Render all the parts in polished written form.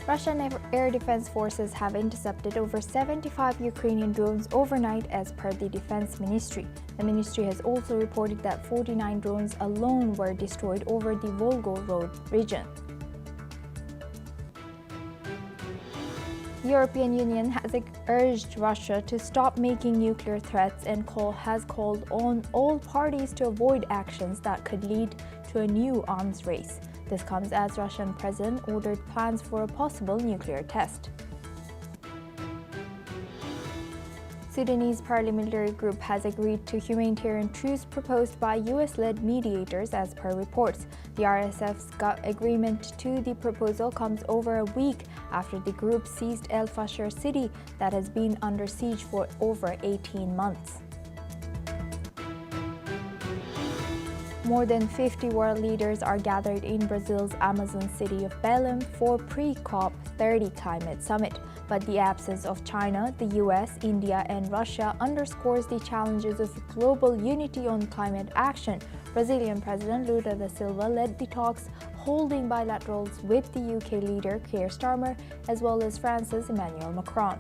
Russian air defense forces have intercepted over 75 Ukrainian drones overnight as per the defense ministry. The ministry has also reported that 49 drones alone were destroyed over the Volgograd region. The European Union has urged Russia to stop making nuclear threats and has called on all parties to avoid actions that could lead to a new arms race. This comes as Russian president ordered plans for a possible nuclear test. Sudanese paramilitary group has agreed to humanitarian truce proposed by US-led mediators as per reports. The RSF's agreement to the proposal comes over a week after the group seized El Fasher city that has been under siege for over 18 months. More than 50 world leaders are gathered in Brazil's Amazon city of Belém for pre-COP30 climate summit. But the absence of China, the US, India, and Russia underscores the challenges of global unity on climate action. Brazilian President Lula da Silva led the talks, holding bilaterals with the UK leader Keir Starmer, as well as France's Emmanuel Macron.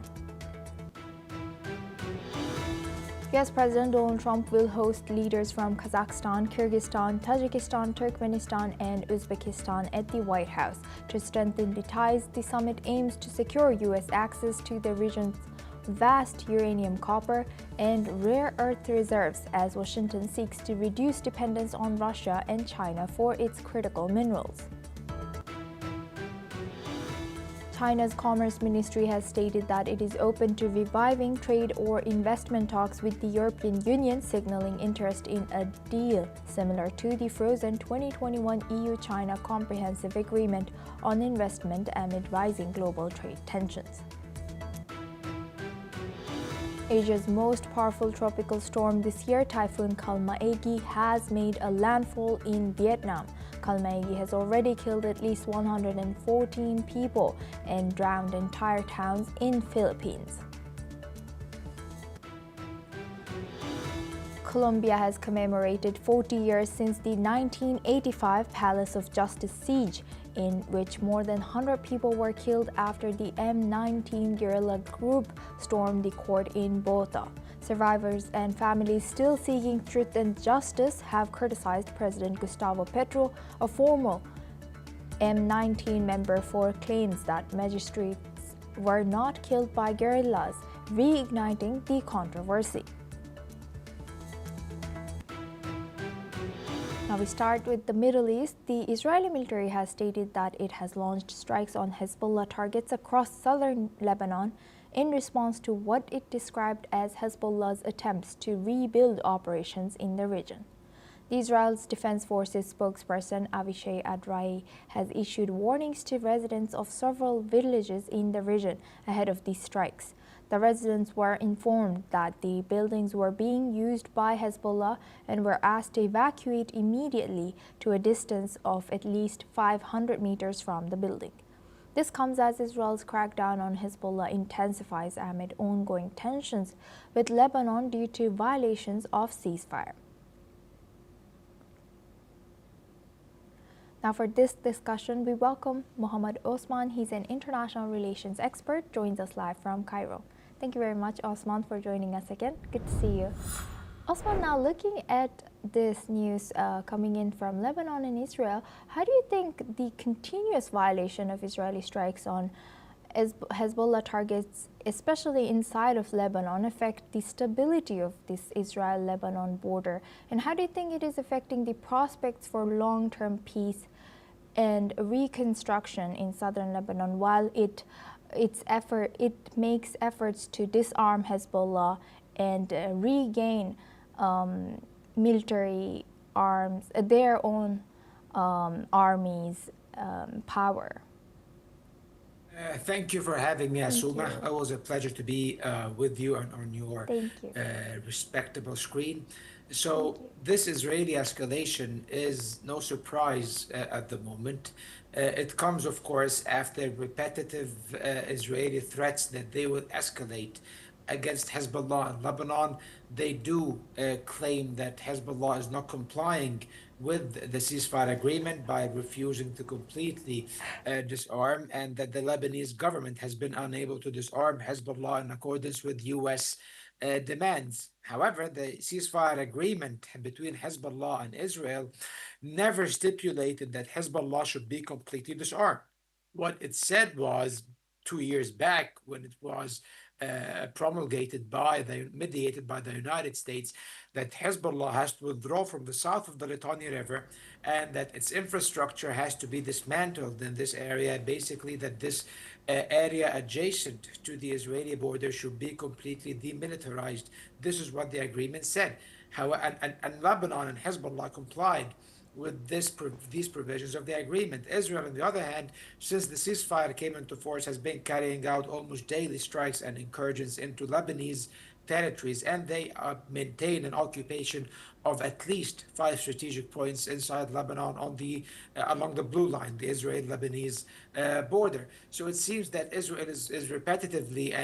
US President Donald Trump will host leaders from Kazakhstan, Kyrgyzstan, Tajikistan, Turkmenistan, and Uzbekistan at the White House. To strengthen the ties, the summit aims to secure US access to the region's vast uranium, copper, and rare earth reserves as Washington seeks to reduce dependence on Russia and China for its critical minerals. China's Commerce Ministry has stated that it is open to reviving trade or investment talks with the European Union, signaling interest in a deal similar to the frozen 2021 EU-China Comprehensive Agreement on Investment amid rising global trade tensions. Asia's most powerful tropical storm this year, Typhoon Kalmaegi, has made a landfall in Vietnam. Kalmaegi has already killed at least 114 people and drowned entire towns in Philippines. Colombia has commemorated 40 years since the 1985 Palace of Justice siege, in which more than 100 people were killed after the M19 guerrilla group stormed the court in Bogotá. Survivors and families still seeking truth and justice have criticized President Gustavo Petro, a former M19 member, for claims that magistrates were not killed by guerrillas, reigniting the controversy. Now we start with the Middle East. The Israeli military has stated that it has launched strikes on Hezbollah targets across southern Lebanon in response to what it described as Hezbollah's attempts to rebuild operations in the region. The Israel's Defense Forces spokesperson Avishai Adrai has issued warnings to residents of several villages in the region ahead of these strikes. The residents were informed that the buildings were being used by Hezbollah and were asked to evacuate immediately to a distance of at least 500 meters from the building. This comes as Israel's crackdown on Hezbollah intensifies amid ongoing tensions with Lebanon due to violations of ceasefire. Now for this discussion, we welcome Mohammad Osman. He's an international relations expert, joins us live from Cairo. Thank you very much, Osman, for joining us again. Good to see you. Osman, now looking at this news coming in from Lebanon and Israel, how do you think the continuous violation of Israeli strikes on Hezbollah targets, especially inside of Lebanon, affect the stability of this Israel-Lebanon border? And how do you think it is affecting the prospects for long-term peace and reconstruction in southern Lebanon, while it makes efforts to disarm Hezbollah and regain military arms, their own armies' power? Thank you for having me, Asuma. It was a pleasure to be with you on your respectable screen. So this Israeli escalation is no surprise at the moment. It comes, of course, after repetitive Israeli threats that they will escalate against Hezbollah in Lebanon. They do claim that Hezbollah is not complying with the ceasefire agreement by refusing to completely disarm, and that the Lebanese government has been unable to disarm Hezbollah in accordance with U.S. Demands. However, the ceasefire agreement between Hezbollah and Israel never stipulated that Hezbollah should be completely disarmed. What it said was 2 years back, when it was mediated by the United States, that Hezbollah has to withdraw from the south of the Litani River, and that its infrastructure has to be dismantled in this area. Basically, that this area adjacent to the Israeli border should be completely demilitarized. This is what the agreement said. And Lebanon and Hezbollah complied with these provisions of the agreement. Israel, on the other hand, since the ceasefire came into force, has been carrying out almost daily strikes and incursions into Lebanese territories, and they maintain an occupation of at least 5 strategic points inside Lebanon on the along the blue line, the Israel-Lebanese border. So it seems that Israel is repetitively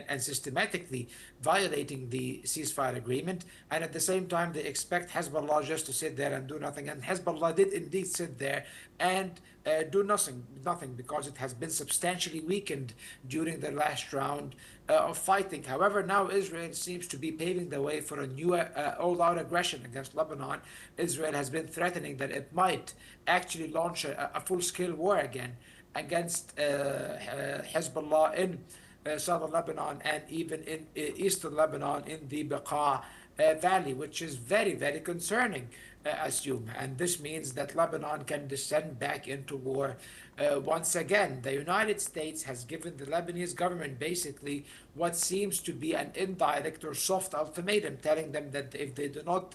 and systematically violating the ceasefire agreement, and at the same time they expect Hezbollah just to sit there and do nothing. And Hezbollah did indeed sit there and do nothing, because it has been substantially weakened during the last round of fighting. However, now Israel seems to be paving the way for a new all-out aggression against Lebanon. Israel has been threatening that it might actually launch a full-scale war again against Hezbollah in southern Lebanon, and even in eastern Lebanon in the Bekaa Valley, which is very, very concerning, assume. And this means that Lebanon can descend back into war once again. The United States has given the Lebanese government basically what seems to be an indirect or soft ultimatum, telling them that if they do not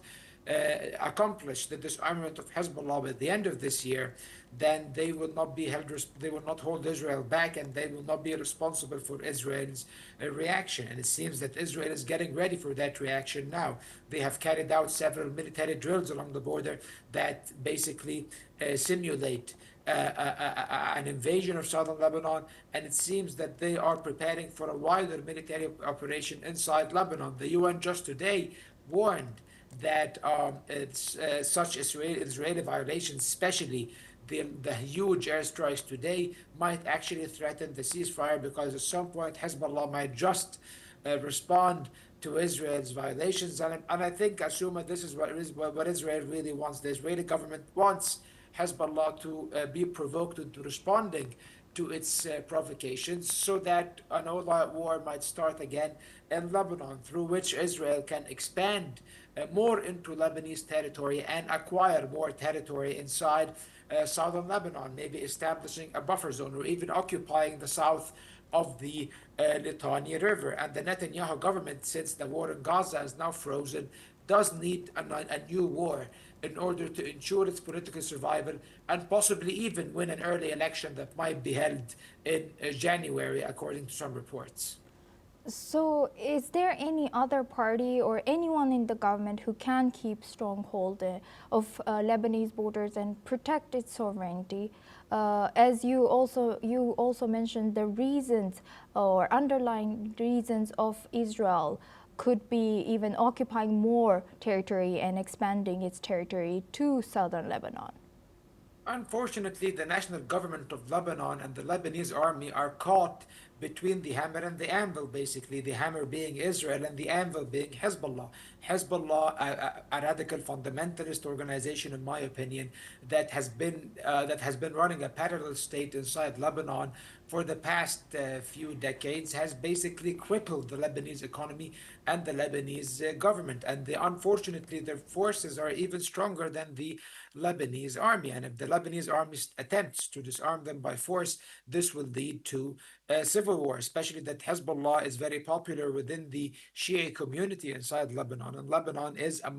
accomplish the disarmament of Hezbollah by the end of this year, then they will not be held. They will not hold Israel back, and they will not be responsible for Israel's reaction. And it seems that Israel is getting ready for that reaction now. They have carried out several military drills along the border that basically simulate an invasion of southern Lebanon, and it seems that they are preparing for a wider military operation inside Lebanon. The UN just today warned that such Israeli violations, especially the huge airstrikes today, might actually threaten the ceasefire, because at some point Hezbollah might just respond to Israel's violations. And I think, Asuma, this is what Israel really wants. The Israeli government wants Hezbollah to be provoked into responding to its provocations, so that an all-out war might start again in Lebanon, through which Israel can expand more into Lebanese territory and acquire more territory inside southern Lebanon, maybe establishing a buffer zone or even occupying the south of the Litani River. And the Netanyahu government, since the war in Gaza is now frozen, does need a new war in order to ensure its political survival, and possibly even win an early election that might be held in January, according to some reports. So, is there any other party or anyone in the government who can keep stronghold of Lebanese borders and protect its sovereignty? As you also mentioned, the reasons or underlying reasons of Israel could be even occupying more territory and expanding its territory to southern Lebanon. Unfortunately, the national government of Lebanon and the Lebanese army are caught between the hammer and the anvil, basically, the hammer being Israel and the anvil being Hezbollah. Hezbollah, a radical fundamentalist organization, in my opinion, that has been running a parallel state inside Lebanon for the past few decades, has basically crippled the Lebanese economy and the Lebanese government. And unfortunately, their forces are even stronger than the Lebanese army. And if the Lebanese army attempts to disarm them by force, this will lead to civil war, especially that Hezbollah is very popular within the Shia community inside Lebanon. And Lebanon is a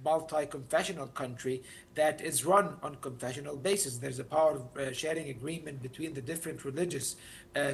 multi-confessional country that is run on confessional basis. There's a power sharing agreement between the different religious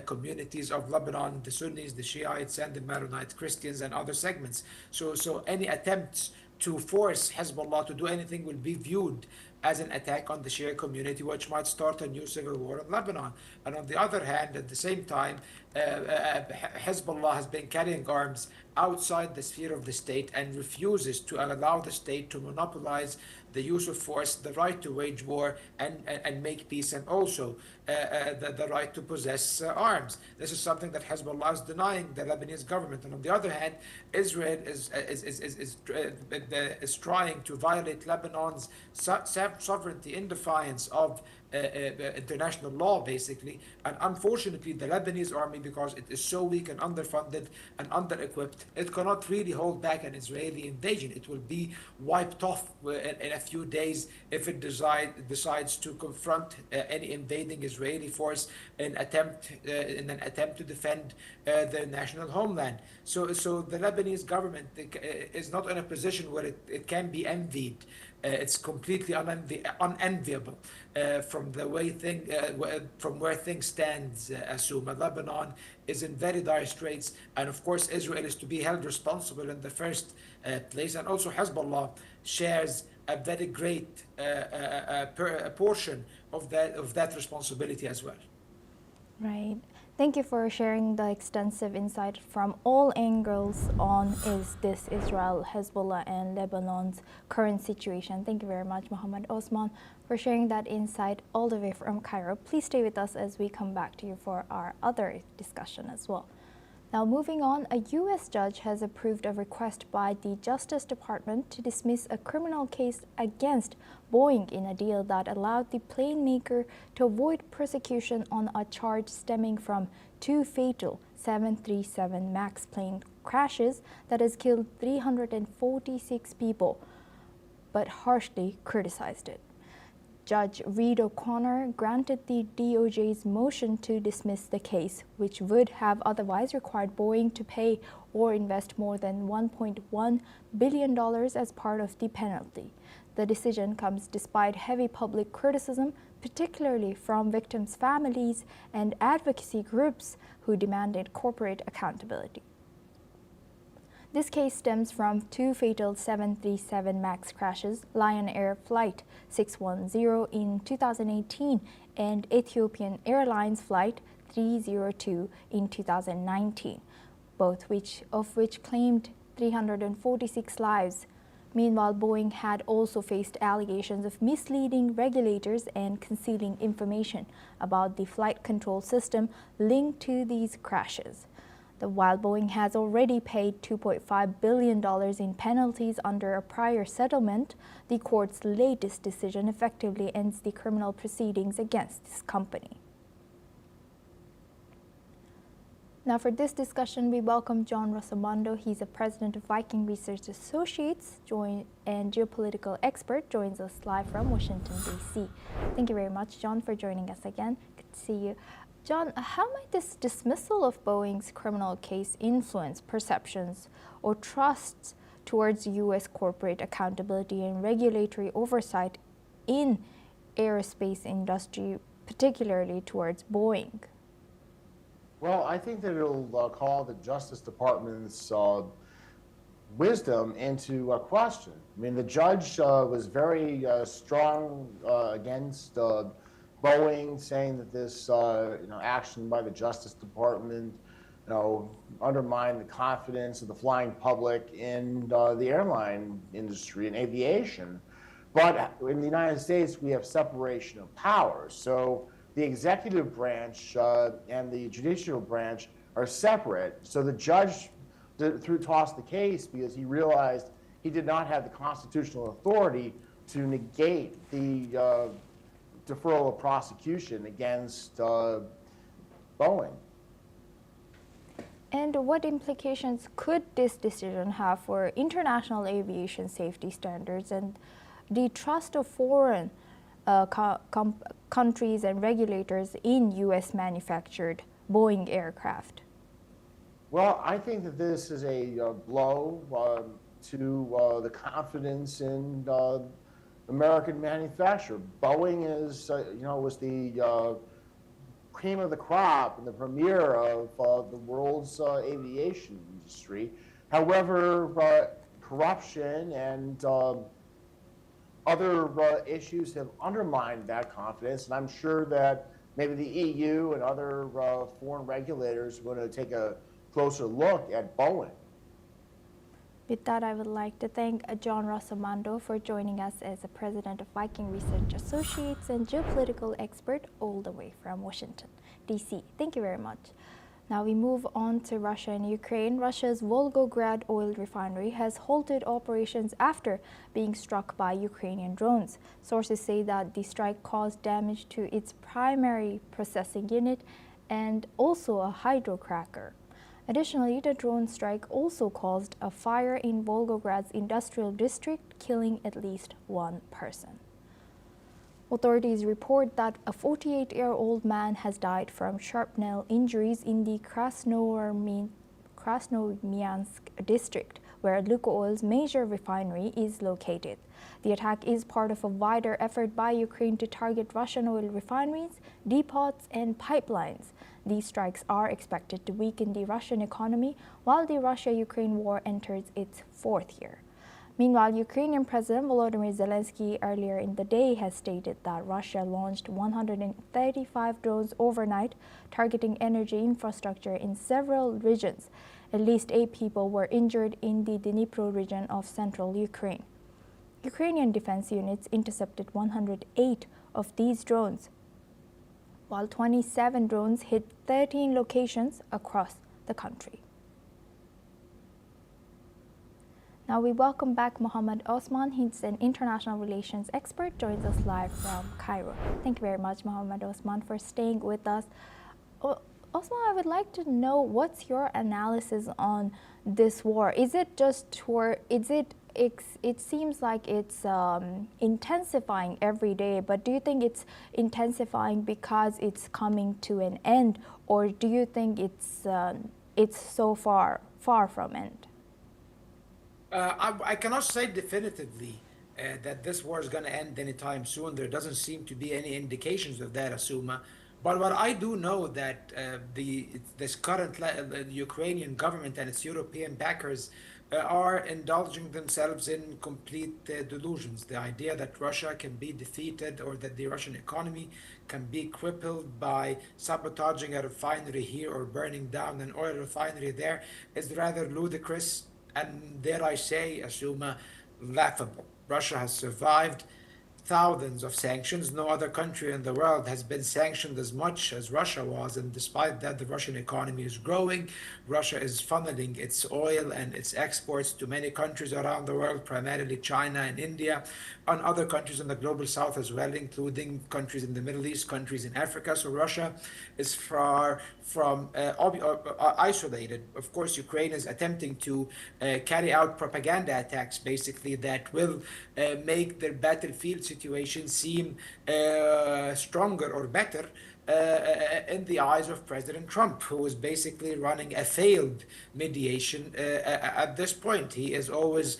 communities of Lebanon, the Sunnis, the Shiites, and the Maronite Christians, and other segments. So any attempts to force Hezbollah to do anything will be viewed as an attack on the Shia community, which might start a new civil war in Lebanon. And on the other hand, at the same time, Hezbollah has been carrying arms outside the sphere of the state and refuses to allow the state to monopolize the use of force, the right to wage war and make peace, and also the right to possess arms. This is something that Hezbollah is denying the Lebanese government. And on the other hand, Israel is trying to violate Lebanon's sovereignty in defiance of international law, basically. And unfortunately, the Lebanese army, because it is so weak and underfunded and under-equipped, it cannot really hold back an Israeli invasion. It will be wiped off in a few days if it decides to confront any invading Israeli force in an attempt to defend their national homeland. So the Lebanese government is not in a position where it can be envied. It's completely unenviable from the way from where things stand. Assume Lebanon is in very dire straits, and of course Israel is to be held responsible in the first place, and also Hezbollah shares a very great portion of that responsibility as well. Right. Thank you for sharing the extensive insight from all angles on this Israel, Hezbollah, and Lebanon's current situation. Thank you very much, Mohammed Osman, for sharing that insight all the way from Cairo. Please stay with us as we come back to you for our other discussion as well. Now, moving on, a U.S. judge has approved a request by the Justice Department to dismiss a criminal case against Boeing in a deal that allowed the plane maker to avoid prosecution on a charge stemming from 2 fatal 737 MAX plane crashes that has killed 346 people, but harshly criticized it. Judge Reed O'Connor granted the DOJ's motion to dismiss the case, which would have otherwise required Boeing to pay or invest more than $1.1 billion as part of the penalty. The decision comes despite heavy public criticism, particularly from victims' families and advocacy groups who demanded corporate accountability. This case stems from 2 fatal 737 MAX crashes, Lion Air Flight 610 in 2018 and Ethiopian Airlines Flight 302 in 2019, both of which claimed 346 lives. Meanwhile, Boeing had also faced allegations of misleading regulators and concealing information about the flight control system linked to these crashes. While Boeing has already paid $2.5 billion in penalties under a prior settlement, the court's latest decision effectively ends the criminal proceedings against this company. Now, for this discussion, we welcome John Rossomando. He's the president of Viking Research Associates and geopolitical expert, joins us live from Washington, D.C. Thank you very much, John, for joining us again. Good to see you. John, how might this dismissal of Boeing's criminal case influence perceptions or trusts towards U.S. corporate accountability and regulatory oversight in aerospace industry, particularly towards Boeing? Well, I think that it'll call the Justice Department's wisdom into question. I mean, the judge was very strong against Boeing, saying that this action by the Justice Department undermined the confidence of the flying public in the airline industry and aviation. But in the United States, we have separation of powers. So the executive branch and the judicial branch are separate. So the judge tossed the case because he realized he did not have the constitutional authority to negate the deferral of prosecution against Boeing. And what implications could this decision have for international aviation safety standards and the trust of foreign countries and regulators in U.S. manufactured Boeing aircraft? Well, I think that this is a blow to the confidence in American manufacturer. Boeing is, was the cream of the crop and the premier of the world's aviation industry. However, corruption and other issues have undermined that confidence, and I'm sure that maybe the EU and other foreign regulators are going to take a closer look at Boeing. With that, I would like to thank John Rossomando for joining us as the president of Viking Research Associates and geopolitical expert all the way from Washington, D.C. Thank you very much. Now we move on to Russia and Ukraine. Russia's Volgograd oil refinery has halted operations after being struck by Ukrainian drones. Sources say that the strike caused damage to its primary processing unit and also a hydrocracker. Additionally, the drone strike also caused a fire in Volgograd's industrial district, killing at least one person. Authorities report that a 48-year-old man has died from shrapnel injuries in the Krasnoyarsk district, where Lukoil's major refinery is located. The attack is part of a wider effort by Ukraine to target Russian oil refineries, depots, and pipelines. These strikes are expected to weaken the Russian economy while the Russia-Ukraine war enters its fourth year. Meanwhile, Ukrainian President Volodymyr Zelensky earlier in the day has stated that Russia launched 135 drones overnight, targeting energy infrastructure in several regions. At least 8 people were injured in the Dnipro region of central Ukraine. Ukrainian defense units intercepted 108 of these drones, while 27 drones hit 13 locations across the country. Now we welcome back Mohammed Osman. He's an international relations expert, joins us live from Cairo. Thank you very much, Mohammed Osman, for staying with us. Osman, I would like to know what's your analysis on this war. Is it just it seems like it's intensifying every day, but do you think it's intensifying because it's coming to an end, or do you think it's so far from end? I cannot say definitively that this war is going to end anytime soon. There doesn't seem to be any indications of that, Asuma. But what I do know that this current Ukrainian government and its European backers are indulging themselves in complete delusions. The idea that Russia can be defeated or that the Russian economy can be crippled by sabotaging a refinery here or burning down an oil refinery there is rather ludicrous and, dare I say, Asuma, laughable. Russia has survived thousands of sanctions. No other country in the world has been sanctioned as much as Russia was, and despite that, the Russian economy is growing. Russia is funneling its oil and its exports to many countries around the world, primarily China and India, and other countries in the global south as well, including countries in the Middle East, countries in Africa. So Russia is far from isolated. Of course, Ukraine is attempting to carry out propaganda attacks, basically, that will make their battlefield situation seem stronger or better in the eyes of President Trump, who is basically running a failed mediation at this point. He is always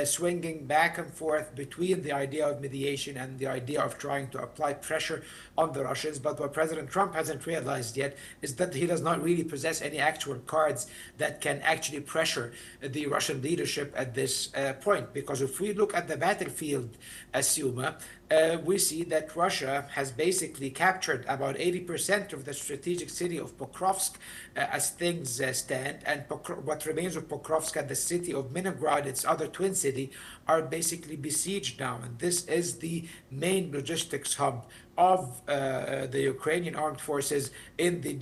swinging back and forth between the idea of mediation and the idea of trying to apply pressure on the Russians. But what President Trump hasn't realized yet is that he does not really possess any actual cards that can actually pressure the Russian leadership at this point. Because if we look at the battlefield, Asuma, we see that Russia has basically captured about 80% of the strategic city of Pokrovsk as things stand, and what remains of Pokrovsk and the city of Minograd, its other twin city, are basically besieged now. And this is the main logistics hub of the Ukrainian armed forces in the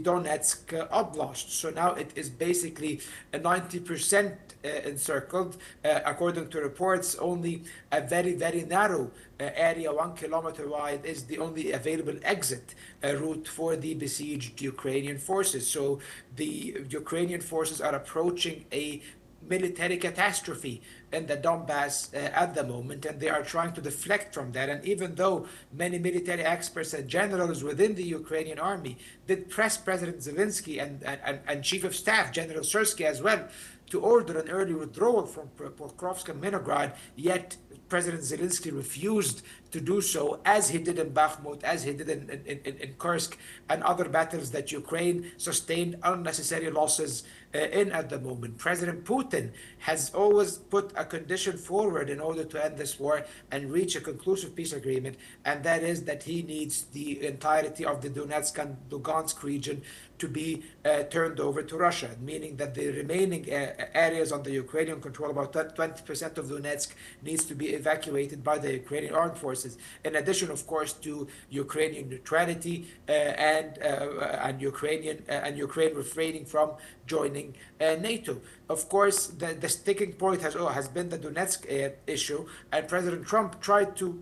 Donetsk Oblast. So now it is basically 90% encircled. According to reports, only a very, very narrow area, 1 kilometer wide, is the only available exit route for the besieged Ukrainian forces. So the Ukrainian forces are approaching a military catastrophe in the Donbass at the moment, and they are trying to deflect from that. And even though many military experts and generals within the Ukrainian army did press President Zelensky and Chief of Staff General Syrskyi as well to order an early withdrawal from Pokrovsk and Minograd, yet President Zelensky refused to do so, as he did in Bakhmut, as he did in Kursk, and other battles that Ukraine sustained unnecessary losses in at the moment. President Putin has always put a condition forward in order to end this war and reach a conclusive peace agreement, and that is that he needs the entirety of the Donetsk and Lugansk region to be turned over to Russia, meaning that the remaining areas under Ukrainian control, about 20% of Donetsk, needs to be evacuated by the Ukrainian armed forces. In addition, of course, to Ukrainian neutrality and Ukraine refraining from joining NATO. Of course, the sticking point has been the Donetsk issue, and President Trump tried to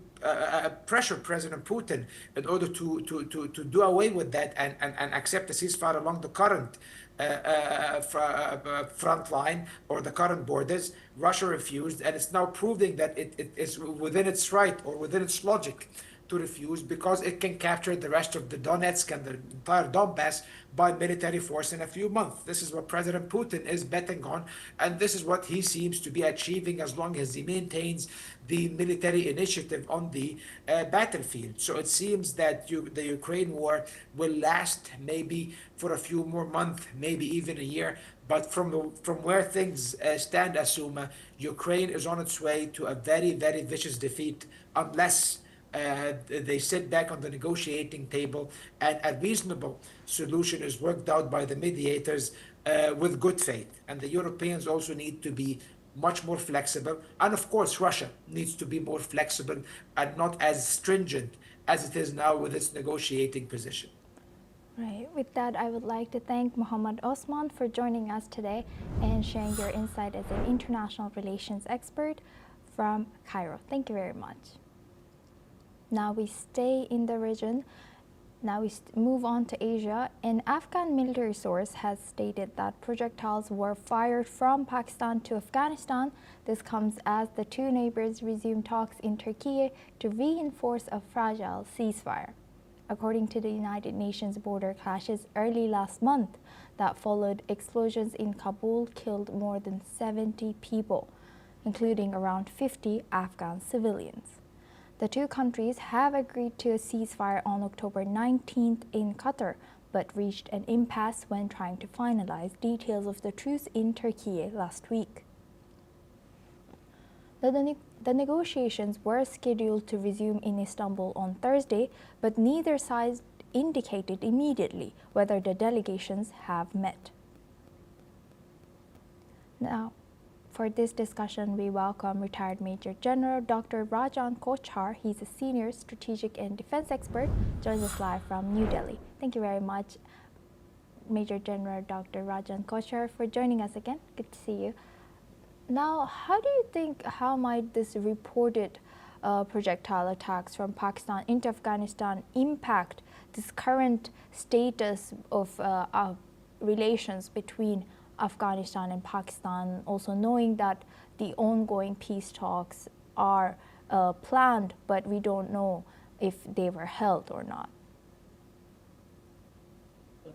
pressure President Putin in order to do away with that and accept a ceasefire along the current front line or the current borders. Russia refused, and it's now proving that it is within its right or within its logic to refuse, because it can capture the rest of the Donetsk and the entire Donbass by military force in a few months. This is what President Putin is betting on, and this is what he seems to be achieving as long as he maintains the military initiative on the battlefield. So it seems that the Ukraine war will last maybe for a few more months, maybe even a year. But from where things stand, Asuma, Ukraine is on its way to a very, very vicious defeat unless they sit back on the negotiating table and a reasonable solution is worked out by the mediators with good faith. And the Europeans also need to be much more flexible. And of course, Russia needs to be more flexible and not as stringent as it is now with its negotiating position. Right. With that, I would like to thank Mohammad Osman for joining us today and sharing your insight as an international relations expert from Cairo. Thank you very much. Now we stay in the region. Now we move on to Asia. An Afghan military source has stated that projectiles were fired from Pakistan to Afghanistan. This comes as the two neighbors resume talks in Turkey to reinforce a fragile ceasefire. According to the United Nations, border clashes early last month that followed explosions in Kabul killed more than 70 people, including around 50 Afghan civilians. The two countries have agreed to a ceasefire on October 19th in Qatar, but reached an impasse when trying to finalize details of the truce in Turkey last week. The negotiations were scheduled to resume in Istanbul on Thursday, but neither side indicated immediately whether the delegations have met. Now, for this discussion, we welcome retired Major General Dr. Rajan Kochhar. He's a senior strategic and defense expert, joins us live from New Delhi. Thank you very much, Major General Dr. Rajan Kochhar, for joining us again. Good to see you. Now, how do you think, how might this reported projectile attacks from Pakistan into Afghanistan impact this current status of relations between Afghanistan and Pakistan, also knowing that the ongoing peace talks are planned, but we don't know if they were held or not?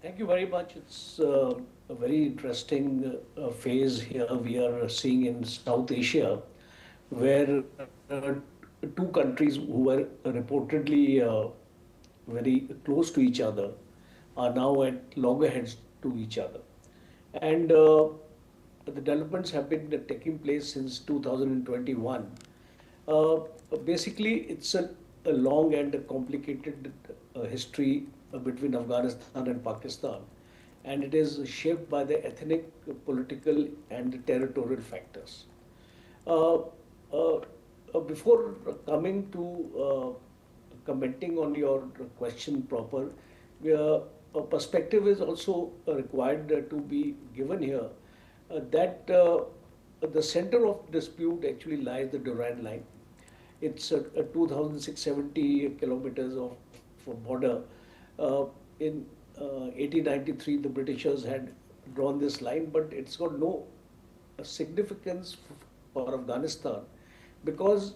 Thank you very much. It's a very interesting phase here we are seeing in South Asia, where two countries who were reportedly very close to each other are now at loggerheads to each other. And the developments have been taking place since 2021. Basically, it's a long and a complicated history between Afghanistan and Pakistan, and it is shaped by the ethnic, political, and territorial factors. Before coming to commenting on your question proper, a perspective is also required to be given here that the center of dispute actually lies the Durand Line. It's 2,670 kilometers of border. In 1893, the Britishers had drawn this line, but it's got no significance for Afghanistan because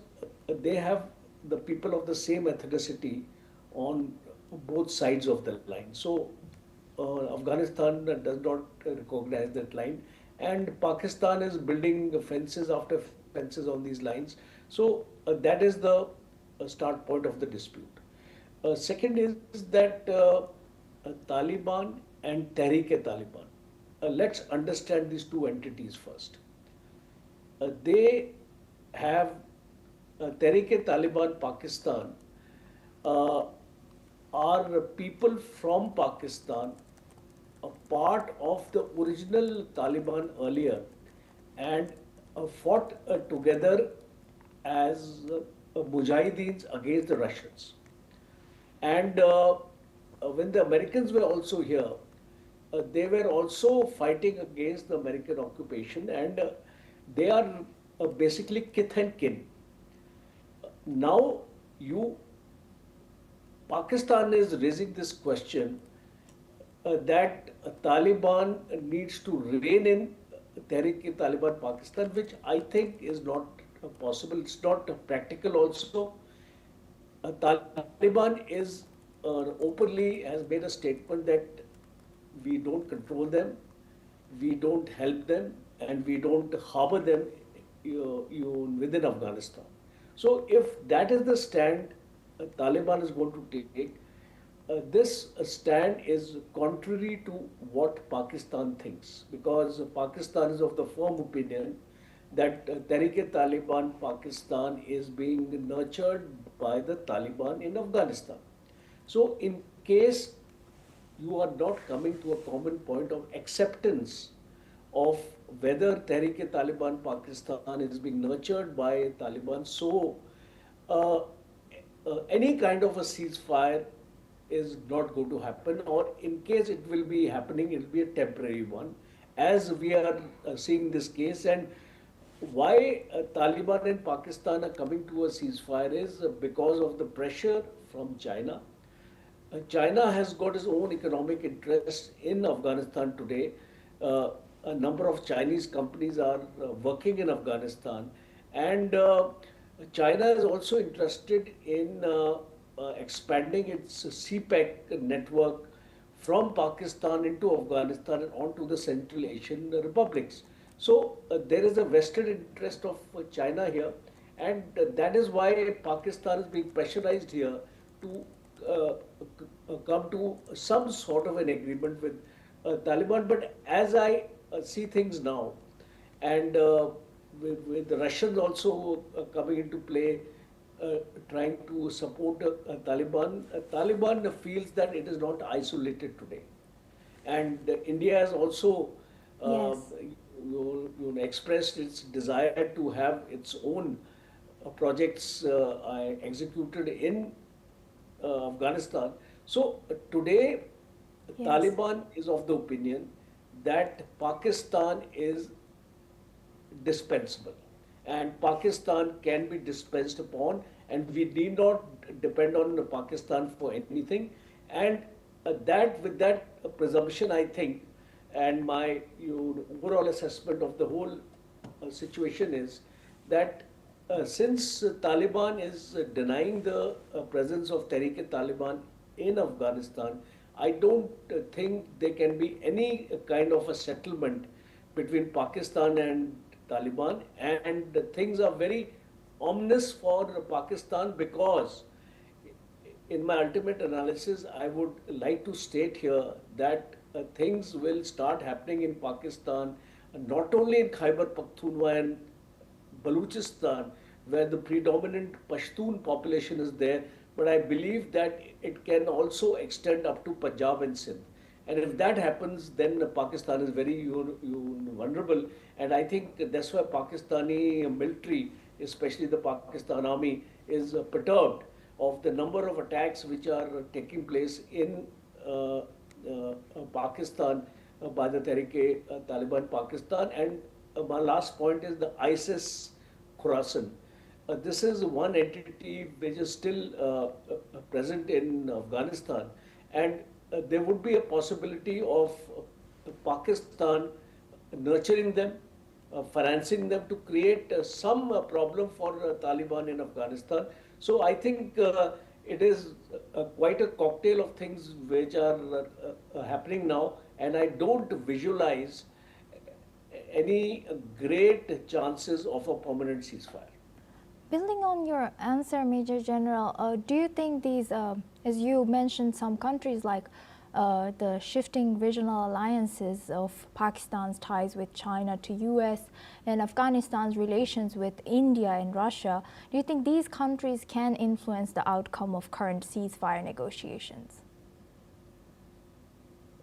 they have the people of the same ethnicity on both sides of the line. So Afghanistan does not recognize that line, and Pakistan is building fences after fences on these lines. So that is the start point of the dispute. Second is that Taliban and Tehreek-e-Taliban, let's understand these two entities first. They have Tehrik-e-Taliban Pakistan uh, are people from Pakistan, a part of the original Taliban earlier, and fought together as mujahideens against the Russians. And when the Americans were also here, they were also fighting against the American occupation, and they are basically kith and kin. Now, you Pakistan is raising this question that Taliban needs to rein in Tehrik-e-Taliban Pakistan, which I think is not possible. It's not practical also. Taliban is openly has made a statement that we don't control them, we don't help them, and we don't harbor them within Afghanistan. So if that is the stand Taliban is going to take, this stand is contrary to what Pakistan thinks, because Pakistan is of the firm opinion that Tehrik-e-Taliban Pakistan is being nurtured by the Taliban in Afghanistan. So in case you are not coming to a common point of acceptance of whether Tehrik-e-Taliban Pakistan is being nurtured by Taliban, so uh, any kind of a ceasefire is not going to happen, or in case it will be happening, it will be a temporary one, as we are seeing this case. And why Taliban and Pakistan are coming to a ceasefire is because of the pressure from China. China has got its own economic interests in Afghanistan today. A number of Chinese companies are working in Afghanistan, and China is also interested in expanding its CPEC network from Pakistan into Afghanistan and onto the Central Asian republics. So there is a vested interest of China here, and that is why Pakistan is being pressurized here to come to some sort of an agreement with Taliban. But as I see things now, and with the Russians also coming into play, trying to support Taliban, Taliban feels that it is not isolated today. And India has also Yes. expressed its desire to have its own projects executed in Afghanistan. So today, Yes. Taliban is of the opinion that Pakistan is dispensable, and Pakistan can be dispensed upon, and we need not depend on Pakistan for anything. And that with that presumption, I think, and my overall assessment of the whole situation is that since Taliban is denying the presence of Tehrik-e-Taliban in Afghanistan, I don't think there can be any kind of a settlement between Pakistan and Taliban, and things are very ominous for Pakistan, because in my ultimate analysis, I would like to state here that things will start happening in Pakistan, not only in Khyber Pakhtunkhwa and Balochistan, where the predominant Pashtun population is there, but I believe that it can also extend up to Punjab and Sindh. And if that happens, then Pakistan is very vulnerable. And I think that's why Pakistani military, especially the Pakistan army, is perturbed of the number of attacks which are taking place in Pakistan by the Tehrik-e-Taliban Pakistan. And my last point is the ISIS Khorasan. This is one entity which is still present in Afghanistan, and there would be a possibility of Pakistan nurturing them, financing them to create some problem for Taliban in Afghanistan. So I think it is quite a cocktail of things which are happening now, and I don't visualize any great chances of a permanent ceasefire. Building on your answer, Major General, do you think these, as you mentioned, some countries like the shifting regional alliances of Pakistan's ties with China to US and Afghanistan's relations with India and Russia, do you think these countries can influence the outcome of current ceasefire negotiations?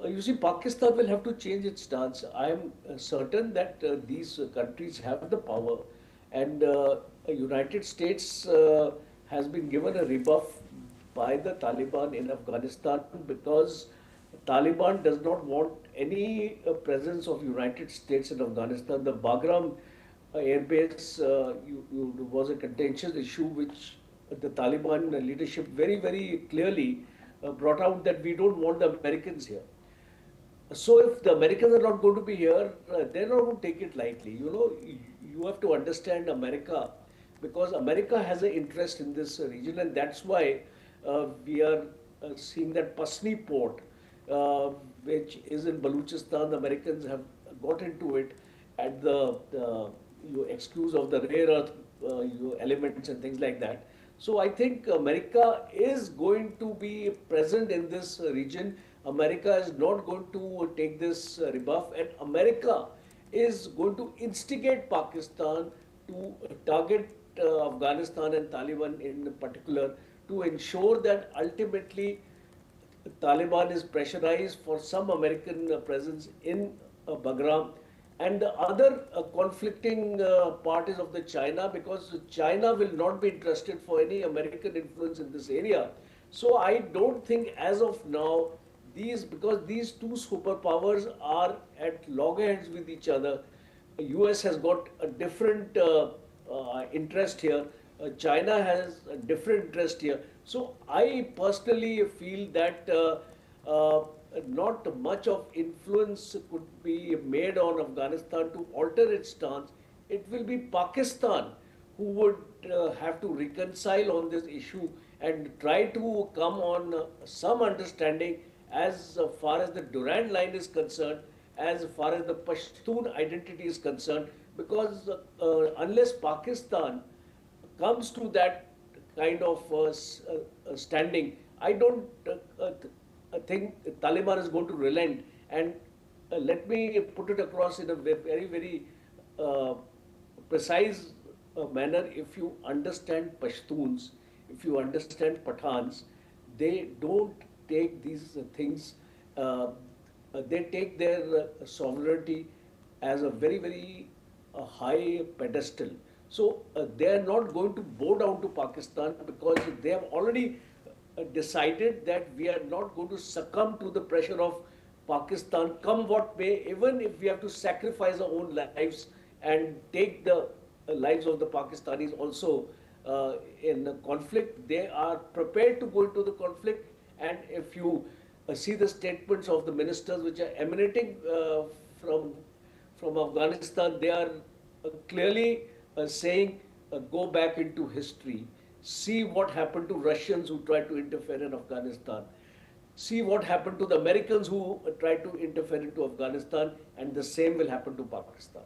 You see, Pakistan will have to change its stance. I am certain that these countries have the power, and United States has been given a rebuff by the Taliban in Afghanistan because Taliban does not want any presence of United States in Afghanistan. The Bagram airbase was a contentious issue which the Taliban leadership very, very clearly brought out that we don't want the Americans here. So if the Americans are not going to be here, they're not going to take it lightly. You know, you have to understand America because America has an interest in this region, and that's why we are seeing that Pasni port, which is in Balochistan. The Americans have got into it at the excuse of the rare earth elements and things like that. So I think America is going to be present in this region. America is not going to take this rebuff, and America is going to instigate Pakistan to target Afghanistan and Taliban in particular to ensure that ultimately Taliban is pressurized for some American presence in Bagram. And the other conflicting part is of the China, because China will not be interested for any American influence in this area. So I don't think as of now, because these two superpowers are at loggerheads with each other. The US has got a different interest here. China has a different interest here. So I personally feel that not much of influence could be made on Afghanistan to alter its stance. It will be Pakistan who would have to reconcile on this issue and try to come on some understanding as far as the Durand line is concerned, as far as the Pashtun identity is concerned, because unless Pakistan comes to that kind of standing, I don't think Taliban is going to relent. And let me put it across in a very, very precise manner. If you understand Pashtuns, if you understand Pathans, they don't take these things, they take their sovereignty as a very, very high pedestal. So they are not going to bow down to Pakistan because they have already decided that we are not going to succumb to the pressure of Pakistan, come what may, even if we have to sacrifice our own lives and take the lives of the Pakistanis also in the conflict. They are prepared to go into the conflict. And if you see the statements of the ministers which are emanating from Afghanistan, they are clearly saying go back into history. See what happened to Russians who tried to interfere in Afghanistan. See what happened to the Americans who tried to interfere into Afghanistan, and the same will happen to Pakistan.